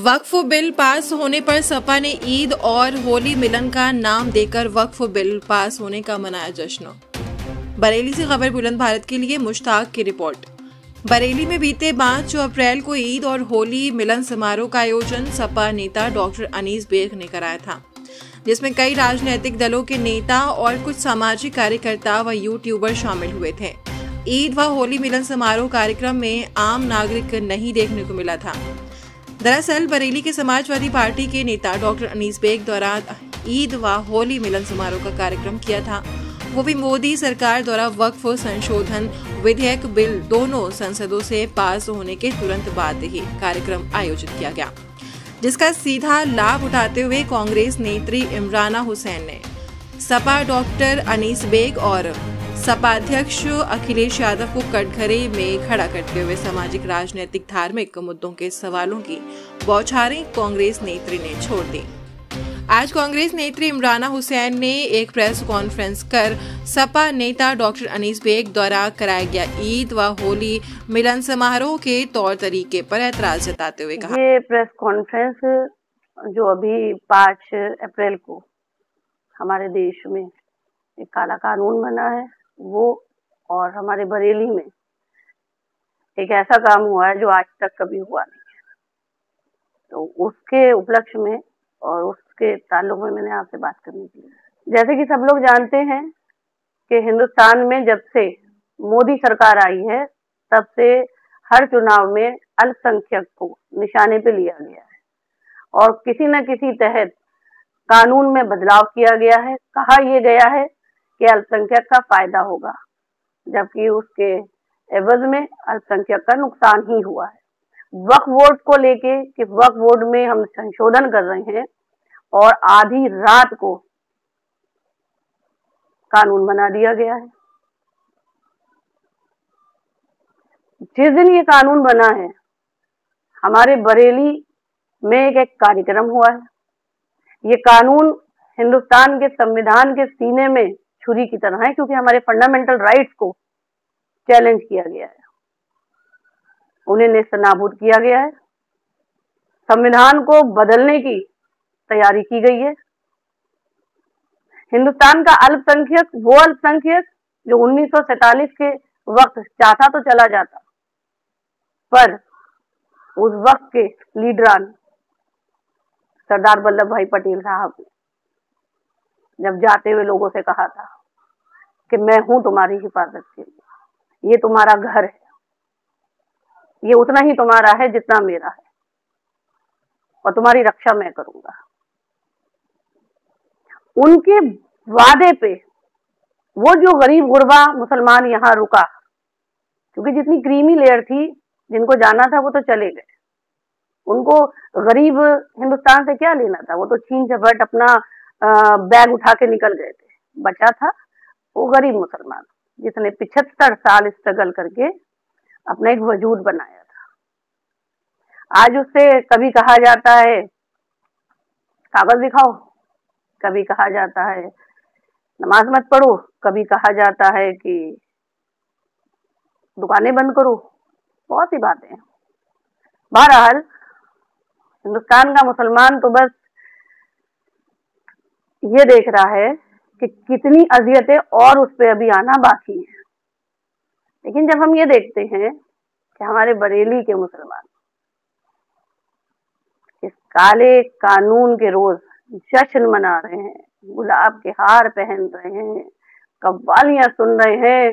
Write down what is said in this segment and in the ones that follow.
वक्फ bill pass होने पर सपा ने ईद और होली मिलन का नाम देकर वक्फ बिल पास होने का मनाया जश्न। बरेली से खबर बुलंद भारत के लिए मुश्ताक की रिपोर्ट। बरेली में बीते 5 अप्रैल को ईद और होली मिलन समारोह का आयोजन सपा नेता डॉक्टर अनीस बेग ने कराया था, जिसमें कई राजनीतिक दलों के नेता और कुछ सामाजिक कार्यकर्ता व यूट्यूबर शामिल हुए थे। ईद व होली मिलन समारोह कार्यक्रम में आम नागरिक नहीं देखने को मिला था। दरअसल बरेली के समाजवादी पार्टी के नेता डॉक्टर अनीस बेग द्वारा ईद व होली मिलन समारोह का कार्यक्रम किया था, वो भी मोदी सरकार द्वारा वक्फ संशोधन विधेयक बिल दोनों संसदों से पास होने के तुरंत बाद ही कार्यक्रम आयोजित किया गया, जिसका सीधा लाभ उठाते हुए कांग्रेस नेत्री इमराना हुसैन ने सपा डॉक्टर अनीस बेग और सपा अध्यक्ष अखिलेश यादव को कटघरे में खड़ा करते हुए सामाजिक राजनीतिक धार्मिक मुद्दों के सवालों की बौछारें कांग्रेस नेत्री ने छोड़ दी। आज कांग्रेस नेत्री इमराना हुसैन ने एक प्रेस कॉन्फ्रेंस कर सपा नेता डॉक्टर अनीस बेग द्वारा कराया गया ईद व होली मिलन समारोह के तौर तरीके पर ऐतराज जताते हुए कहा, ये प्रेस कॉन्फ्रेंस जो अभी 5 अप्रैल को हमारे देश में एक काला कानून बना है वो, और हमारे बरेली में एक ऐसा काम हुआ है जो आज तक कभी हुआ नहीं है, तो उसके उपलक्ष्य में और उसके ताल्लुक में मैंने आपसे बात करनी थी। जैसे कि सब लोग जानते हैं कि हिंदुस्तान में जब से मोदी सरकार आई है तब से हर चुनाव में अल्पसंख्यक को निशाने पे लिया गया है और किसी न किसी तहत कानून में बदलाव किया गया है। कहा यह गया है कि अल्पसंख्यक का फायदा होगा, जबकि उसके एवज में अल्पसंख्यक का नुकसान ही हुआ है। वक्फ बोर्ड को लेके कि वक्फ बोर्ड में हम संशोधन कर रहे हैं और आधी रात को कानून बना दिया गया है। जिस दिन ये कानून बना है हमारे बरेली में एक कार्यक्रम हुआ है। ये कानून हिंदुस्तान के संविधान के सीने में छुरी की तरह है, क्योंकि हमारे फंडामेंटल राइट्स को चैलेंज किया गया है, उन्हें नेस्तनाबूद किया गया है, संविधान को बदलने की तैयारी की गई है। हिंदुस्तान का अल्पसंख्यक वो अल्पसंख्यक जो 1947 के वक्त चाहता तो चला जाता, पर उस वक्त के लीडरान सरदार वल्लभ भाई पटेल साहब ने जब जाते हुए लोगों से कहा था कि मैं हूं तुम्हारी हिफाजत के लिए, ये तुम्हारा घर है, ये उतना ही तुम्हारा है जितना मेरा है और तुम्हारी रक्षा मैं करूंगा। उनके वादे पे वो जो गरीब गुरबा मुसलमान यहाँ रुका, क्योंकि जितनी क्रीमी लेयर थी जिनको जाना था वो तो चले गए, उनको गरीब हिंदुस्तान से क्या लेना था, वो तो छीन झपट अपना बैग उठा के निकल गए थे। बचा था वो गरीब मुसलमान जिसने 75 साल स्ट्रगल करके अपना एक वजूद बनाया था। आज उससे कभी कहा जाता है कागज दिखाओ, कभी कहा जाता है नमाज मत पढ़ो, कभी कहा जाता है कि दुकानें बंद करो, बहुत सी बातें हैं। बहरहाल हिंदुस्तान का मुसलमान तो बस ये देख रहा है कि कितनी अजियतें और उस पर अभी आना बाकी है। लेकिन जब हम ये देखते हैं कि हमारे बरेली के मुसलमान इस काले कानून के रोज जश्न मना रहे हैं, गुलाब के हार पहन रहे हैं, कव्वालियां सुन रहे हैं,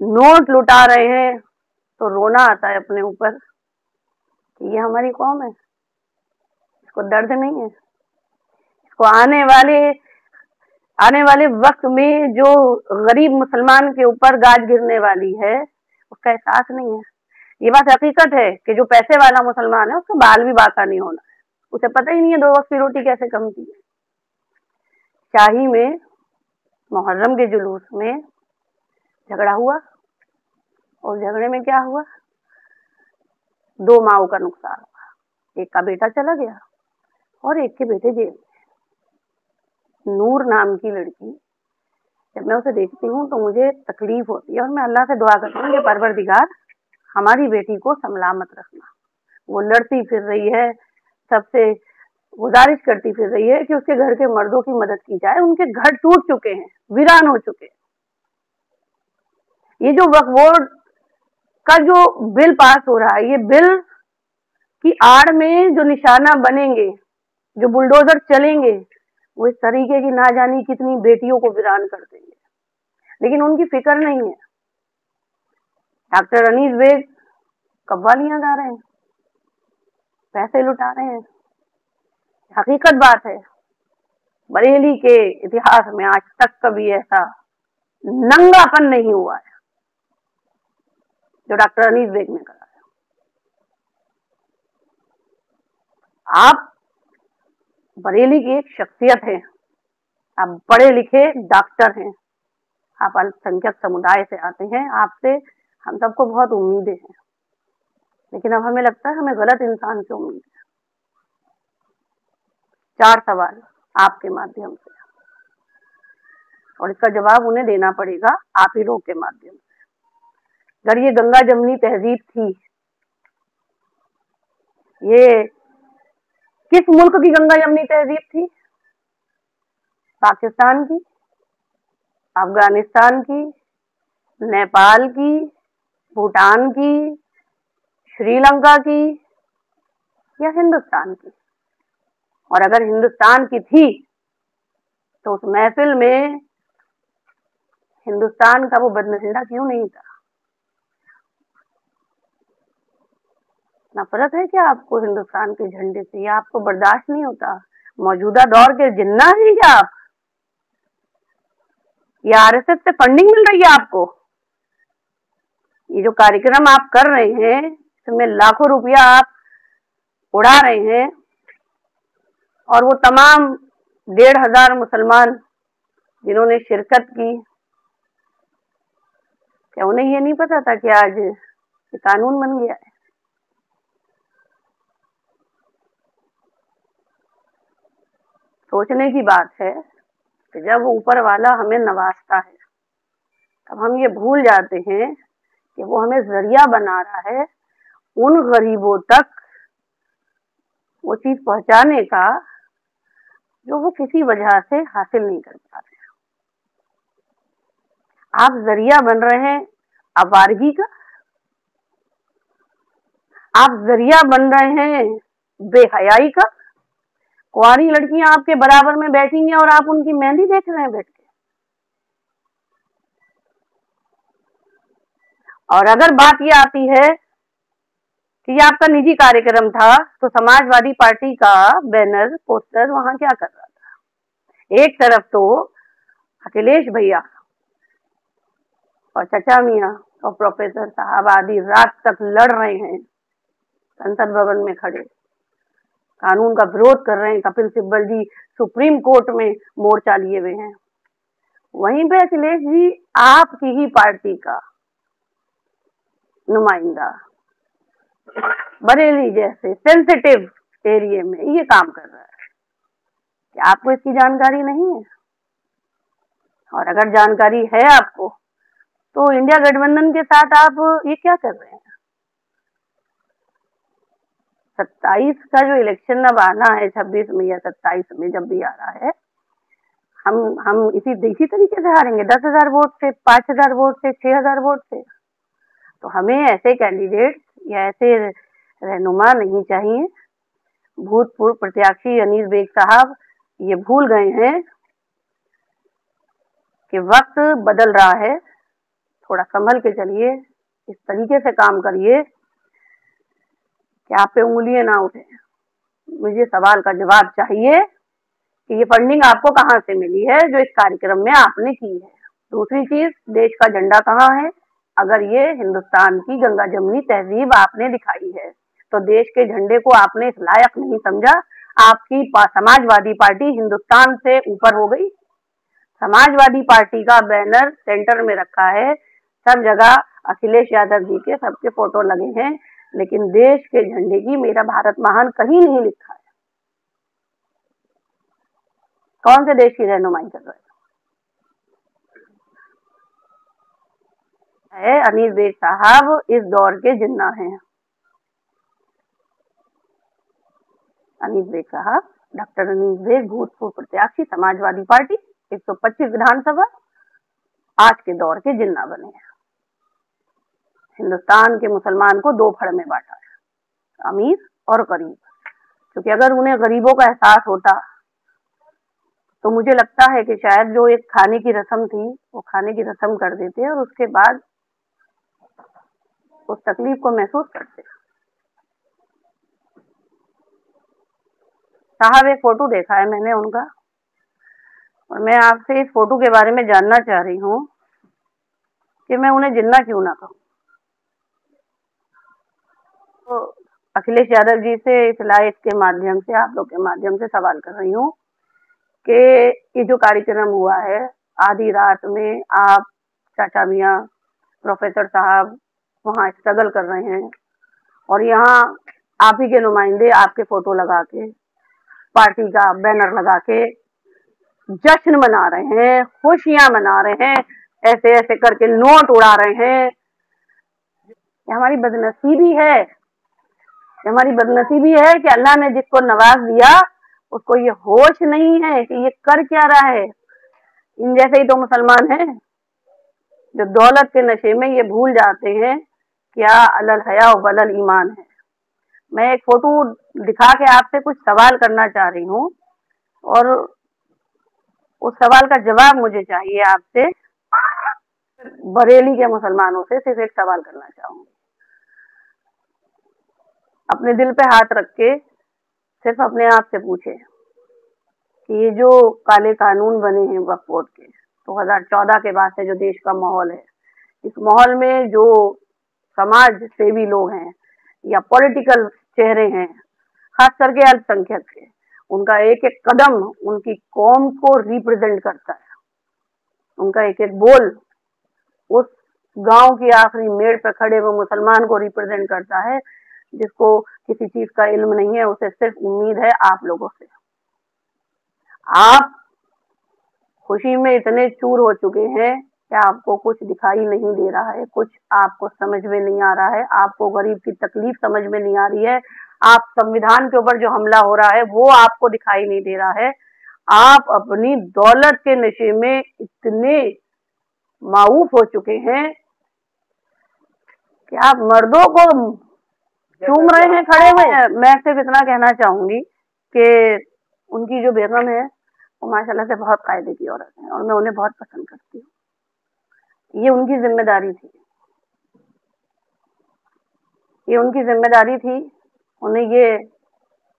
नोट लुटा रहे हैं, तो रोना आता है अपने ऊपर कि ये हमारी कौम है, इसको दर्द नहीं है, इसको आने वाले वक्त में जो गरीब मुसलमान के ऊपर गाज गिरने वाली है उसका एहसास नहीं है। ये बात हकीकत है कि जो पैसे वाला मुसलमान है उसका बाल भी बाका नहीं होना है, उसे पता ही नहीं है 2 वक्त की रोटी कैसे कमती है। शाही में मुहर्रम के जुलूस में झगड़ा हुआ और झगड़े में क्या हुआ, 2 माओं का नुकसान हुआ, एक का बेटा चला गया और एक के बेटे जेल में। नूर नाम की लड़की, जब मैं उसे देखती हूँ तो मुझे तकलीफ होती है और मैं अल्लाह से दुआ करती हूँ कि परवरदिगार हमारी बेटी को सलामत रखना। वो लड़ती फिर रही है, सबसे गुजारिश करती फिर रही है कि उसके घर के मर्दों की मदद की जाए। उनके घर टूट चुके हैं, वीरान हो चुके हैं। ये जो वक्फ बोर्ड का जो बिल पास हो रहा है, ये बिल की आड़ में जो निशाना बनेंगे, जो बुलडोजर चलेंगे, वो इस तरीके की ना जानी कितनी बेटियों को वीरान कर देंगे, लेकिन उनकी फिक्र नहीं है। डॉक्टर अनीस बेग कव्वालियां गा रहे हैं, पैसे लुटा रहे हैं। हकीकत बात है, बरेली के इतिहास में आज तक कभी ऐसा नंगापन नहीं हुआ है जो डॉक्टर अनीस बेग ने करा है। आप बरेली की एक शख्सियत हैं, आप पढ़े लिखे डॉक्टर हैं, आप अल्पसंख्यक समुदाय से आते हैं, आपसे हम सबको बहुत उम्मीदें हैं, लेकिन अब हमें लगता है हमें गलत इंसान से उम्मीद है। 4 सवाल आपके माध्यम से, और इसका जवाब उन्हें देना पड़ेगा आप ही लोग के माध्यम से। अगर ये गंगा जमुनी तहजीब थी, ये किस मुल्क की गंगा जमुनी तहजीब थी? पाकिस्तान की, अफगानिस्तान की, नेपाल की, भूटान की, श्रीलंका की या हिंदुस्तान की? और अगर हिंदुस्तान की थी तो उस महफिल में हिंदुस्तान का वो बदनसीबा क्यों नहीं था? नफरत है क्या आपको हिंदुस्तान के झंडे से, या आपको बर्दाश्त नहीं होता? मौजूदा दौर के जिन्ना है क्या आप? ये आरएसएस से फंडिंग मिल रही है आपको? ये जो कार्यक्रम आप कर रहे हैं, इसमें लाखों रुपया आप उड़ा रहे हैं, और वो तमाम 1,500 मुसलमान जिन्होंने शिरकत की, क्या उन्हें ये नहीं पता था कि आज ये कानून बन गया है? सोचने की बात है कि जब ऊपर वाला हमें नवाजता है, तब हम ये भूल जाते हैं कि वो हमें जरिया बना रहा है उन गरीबों तक वो चीज पहुंचाने का जो वो किसी वजह से हासिल नहीं कर पा रहे। आप जरिया बन रहे हैं आवारगी का, आप जरिया बन रहे हैं बेहयाई का। कुंवारी लड़कियां आपके बराबर में बैठेंगी और आप उनकी मेहंदी देख रहे हैं बैठ के। और अगर बात ये आती है कि ये आपका निजी कार्यक्रम था, तो समाजवादी पार्टी का बैनर पोस्टर वहां क्या कर रहा था? एक तरफ तो अखिलेश भैया और चचा मियाँ और प्रोफेसर साहब आधी रात तक लड़ रहे हैं संसद भवन में खड़े, कानून का विरोध कर रहे हैं। कपिल सिब्बल जी सुप्रीम कोर्ट में मोर्चा लिए हुए हैं। वहीं पे अखिलेश जी आपकी ही पार्टी का नुमाइंदा बरेली जैसे सेंसिटिव एरिया में ये काम कर रहा है। क्या आपको इसकी जानकारी नहीं है? और अगर जानकारी है आपको, तो इंडिया गठबंधन के साथ आप ये क्या कर रहे हैं? 27 का जो इलेक्शन अब आना है, 26 में या 27 में, जब भी आ रहा है, हम इसी तरीके से हारेंगे, 10,000 वोट से, 5,000 वोट से, 6,000 वोट से। तो हमें ऐसे कैंडिडेट या ऐसे रहनुमा नहीं चाहिए। भूतपूर्व प्रत्याशी अनीस बेग साहब ये भूल गए हैं कि वक्त बदल रहा है, थोड़ा संभल के चलिए, इस तरीके से काम करिए कि आप पे उंगलियां ना उठे। मुझे सवाल का जवाब चाहिए कि ये फंडिंग आपको कहाँ से मिली है जो इस कार्यक्रम में आपने की है। दूसरी चीज, देश का झंडा कहाँ है? अगर ये हिंदुस्तान की गंगा जमुनी तहजीब आपने दिखाई है, तो देश के झंडे को आपने इस लायक नहीं समझा। आपकी समाजवादी पार्टी हिंदुस्तान से ऊपर हो गई। समाजवादी पार्टी का बैनर सेंटर में रखा है, सब जगह अखिलेश यादव जी के सबके फोटो लगे हैं, लेकिन देश के झंडे की मेरा भारत महान कहीं नहीं लिखा है। कौन से देश की रहनुमाई कर रहे है? अनीस बेग साहब इस दौर के जिन्ना हैं। अनीस बेग साहब, डॉक्टर अनीस बेग, भूतपूर्व प्रत्याशी समाजवादी पार्टी 125 विधानसभा, आज के दौर के जिन्ना बने हैं। हिंदुस्तान के मुसलमान को दो फड़ में बांटा है, अमीर और गरीब। क्योंकि अगर उन्हें गरीबों का एहसास होता तो मुझे लगता है कि शायद जो एक खाने की रस्म थी वो खाने की रस्म कर देते और उसके बाद उस तकलीफ को महसूस करते। साहब, एक फोटो देखा है मैंने उनका, और मैं आपसे इस फोटो के बारे में जानना चाह रही हूँ कि मैं उन्हें जिन्ना क्यों ना कहूँ। तो अखिलेश यादव जी से इस लाइव के माध्यम से, आप लोग के माध्यम से सवाल कर रही हूँ कि ये जो कार्यक्रम हुआ है, आधी रात में आप चाचा मियाँ, प्रोफेसर साहब वहाँ स्ट्रगल कर रहे हैं और यहाँ आप ही के नुमाइंदे आपके फोटो लगा के, पार्टी का बैनर लगा के जश्न मना रहे हैं, खुशियां मना रहे हैं, ऐसे ऐसे करके नोट उड़ा रहे हैं। ये हमारी बदनसीबी है, ये हमारी बदनसीबी है कि अल्लाह ने जिसको नवाज दिया उसको ये होश नहीं है कि ये कर क्या रहा है। इन जैसे ही तो मुसलमान हैं जो दौलत के नशे में ये भूल जाते हैं क्या अलल हया व बलल ईमान है। मैं एक फोटो दिखा के आपसे कुछ सवाल करना चाह रही हूँ और उस सवाल का जवाब मुझे चाहिए आपसे। बरेली के मुसलमानों से सिर्फ एक सवाल करना चाहूंगी, अपने दिल पे हाथ रख के सिर्फ अपने आप से पूछे कि ये जो काले कानून बने हैं वक्फ बोर्ड के 2014 के बाद से जो देश का माहौल है, इस माहौल में जो समाज सेवी लोग हैं या पॉलिटिकल चेहरे हैं, खास करके अल्पसंख्यक के, उनका एक एक कदम उनकी कौम को रिप्रेजेंट करता है। उनका एक एक बोल उस गांव की आखिरी मेड़ पर खड़े हुए मुसलमान को रिप्रेजेंट करता है जिसको किसी चीज का इल्म नहीं है। उसे सिर्फ उम्मीद है आप लोगों से। आप खुशी में इतने चूर हो चुके हैं कि आपको कुछ दिखाई नहीं दे रहा है, कुछ आपको समझ में नहीं आ रहा है, आपको गरीब की तकलीफ समझ में नहीं आ रही है, आप संविधान के ऊपर जो हमला हो रहा है वो आपको दिखाई नहीं दे रहा है। आप अपनी दौलत के नशे में इतने माऊफ हो चुके हैं कि आप मर्दों को चूम रहे हैं खड़े हुए। मैं सिर्फ इतना कहना चाहूंगी कि उनकी जो बेगम है वो माशाल्लाह से बहुत कायदे की औरत है और मैं उन्हें बहुत पसंद करती हूँ। ये उनकी जिम्मेदारी थी, ये उनकी जिम्मेदारी थी। उन्हें ये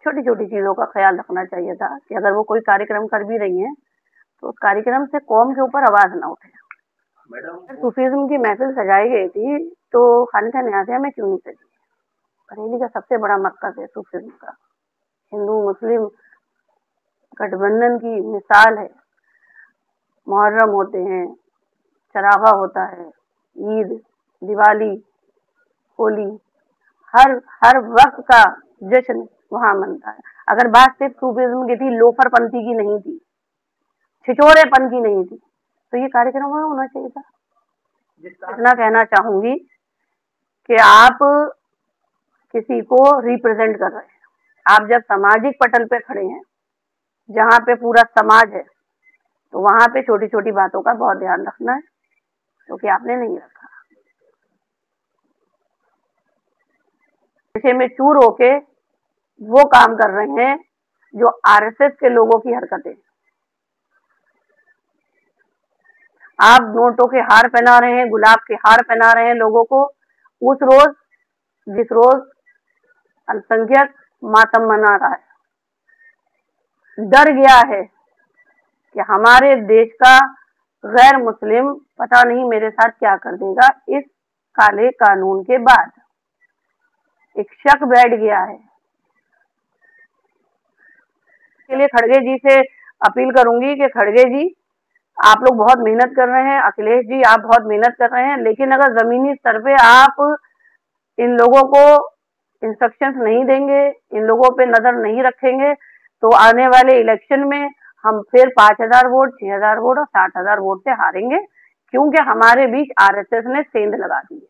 छोटी छोटी चीजों का ख्याल रखना चाहिए था कि अगर वो कोई कार्यक्रम कर भी रही हैं तो उस कार्यक्रम से कौम के ऊपर आवाज ना उठे। सूफीज्म की महफिल सजाई गई थी तो खानिका न्याज़िया में क्यों नहीं सजी? बरेली का सबसे बड़ा मरकज है सूफीज्म का, हिंदू मुस्लिम गठबंधन की मिसाल है। मुहर्रम होते हैं, चरागा होता है, ईद, दिवाली, होली, हर वक्त का जश्न वहां मनता है। अगर बात सिर्फ सूफीज्म की थी, लोफरपंथी की नहीं थी, छिछोरेपन की नहीं थी, तो ये कार्यक्रम वहां होना चाहिए था। इतना कहना चाहूंगी कि आप किसी को रिप्रेजेंट कर रहे हैं। आप जब सामाजिक पटल पे खड़े हैं जहाँ पे पूरा समाज है तो वहां पे छोटी छोटी बातों का बहुत ध्यान रखना है, क्योंकि आपने नहीं रखा। नशे में चूर होके वो काम कर रहे हैं जो आरएसएस के लोगों की हरकतें। आप नोटों के हार पहना रहे हैं, गुलाब के हार पहना रहे हैं लोगों को, उस रोज जिस रोज अल्पसंख्यक मातम मना रहा है, डर गया है कि हमारे देश का गैर मुस्लिम पता नहीं मेरे साथ क्या कर देगा। इस काले कानून के बाद एक शक बैठ गया है। के लिए खड़गे जी से अपील करूंगी कि खड़गे जी आप लोग बहुत मेहनत कर रहे हैं, अखिलेश जी आप बहुत मेहनत कर रहे हैं, लेकिन अगर जमीनी स्तर पे आप इन लोगों को इंस्ट्रक्शंस नहीं देंगे, इन लोगों पे नजर नहीं रखेंगे, तो आने वाले इलेक्शन में हम फिर 5,000 वोट, 6,000 वोट और 60,000 वोट से हारेंगे, क्योंकि हमारे बीच आरएसएस ने सेंध लगा दी है।